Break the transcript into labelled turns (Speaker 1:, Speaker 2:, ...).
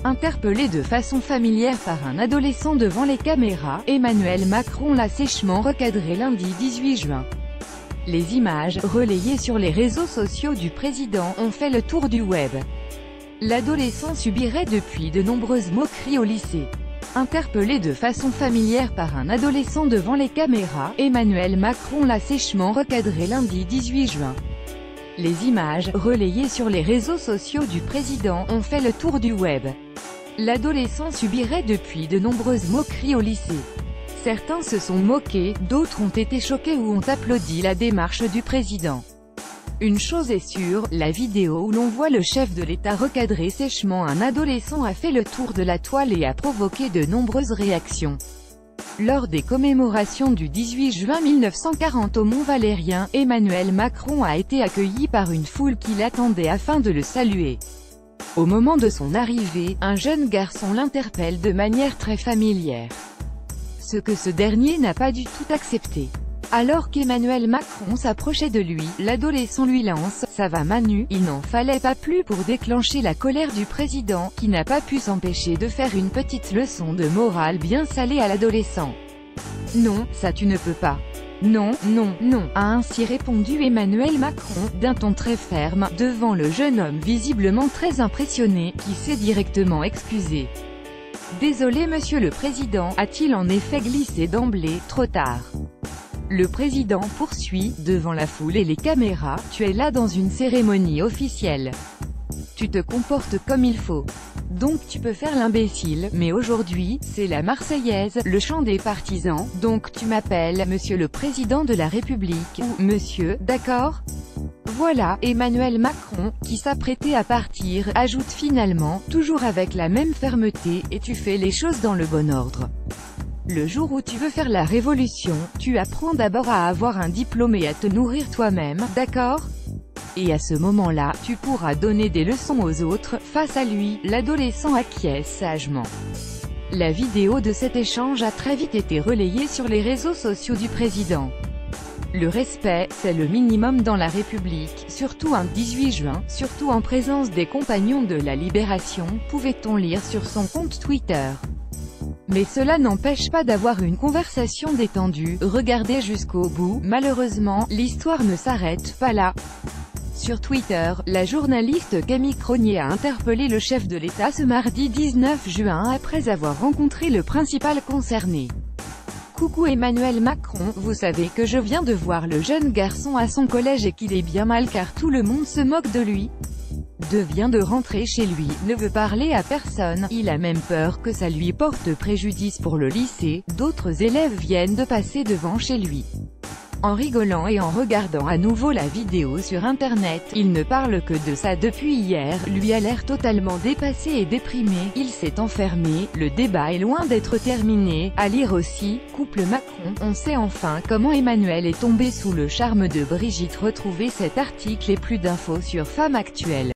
Speaker 1: Interpellé de façon familière par un adolescent devant les caméras, Emmanuel Macron l'a sèchement recadré lundi 18 juin. Les images, relayées sur les réseaux sociaux du président, ont fait le tour du web. L'adolescent subirait depuis de nombreuses moqueries au lycée. Interpellé de façon familière par un adolescent devant les caméras, Emmanuel Macron l'a sèchement recadré lundi 18 juin. Les images, relayées sur les réseaux sociaux du président, ont fait le tour du web. L'adolescent subirait depuis de nombreuses moqueries au lycée. Certains se sont moqués, d'autres ont été choqués ou ont applaudi la démarche du président. Une chose est sûre, la vidéo où l'on voit le chef de l'État recadrer sèchement un adolescent a fait le tour de la toile et a provoqué de nombreuses réactions. Lors des commémorations du 18 juin 1940 au Mont-Valérien, Emmanuel Macron a été accueilli par une foule qui l'attendait afin de le saluer. Au moment de son arrivée, un jeune garçon l'interpelle de manière très familière. Ce que ce dernier n'a pas du tout accepté. Alors qu'Emmanuel Macron s'approchait de lui, l'adolescent lui lance « Ça va Manu ?» Il n'en fallait pas plus pour déclencher la colère du président, qui n'a pas pu s'empêcher de faire une petite leçon de morale bien salée à l'adolescent. « Non, ça tu ne peux pas. Non, non, non » a ainsi répondu Emmanuel Macron, d'un ton très ferme, devant le jeune homme visiblement très impressionné, qui s'est directement excusé. « Désolé monsieur le président » a-t-il en effet glissé d'emblée, trop tard. Le président poursuit, devant la foule et les caméras, « Tu es là dans une cérémonie officielle. Tu te comportes comme il faut. Donc tu peux faire l'imbécile, mais aujourd'hui, c'est la Marseillaise, le chant des partisans, donc tu m'appelles Monsieur le Président de la République, ou Monsieur, d'accord ?» Voilà, Emmanuel Macron, qui s'apprêtait à partir, ajoute finalement, toujours avec la même fermeté, « Et tu fais les choses dans le bon ordre. Le jour où tu veux faire la révolution, tu apprends d'abord à avoir un diplôme et à te nourrir toi-même, d'accord ? Et à ce moment-là, tu pourras donner des leçons aux autres. » Face à lui, l'adolescent acquiesce sagement. La vidéo de cet échange a très vite été relayée sur les réseaux sociaux du président. Le respect, c'est le minimum dans la République, surtout un 18 juin, surtout en présence des compagnons de la Libération, pouvait-on lire sur son compte Twitter. Mais cela n'empêche pas d'avoir une conversation détendue, regardez jusqu'au bout. Malheureusement, l'histoire ne s'arrête pas là. Sur Twitter, la journaliste Camille Cronier a interpellé le chef de l'État ce mardi 19 juin après avoir rencontré le principal concerné. « Coucou Emmanuel Macron, vous savez que je viens de voir le jeune garçon à son collège et qu'il est bien mal car tout le monde se moque de lui. Vient de rentrer chez lui, ne veut parler à personne, il a même peur que ça lui porte préjudice pour le lycée, d'autres élèves viennent de passer devant chez lui. » En rigolant et en regardant à nouveau la vidéo sur internet, il ne parle que de ça depuis hier, lui a l'air totalement dépassé et déprimé, il s'est enfermé, le débat est loin d'être terminé. À lire aussi, couple Macron, on sait enfin comment Emmanuel est tombé sous le charme de Brigitte. Retrouvez cet article et plus d'infos sur Femme Actuelle.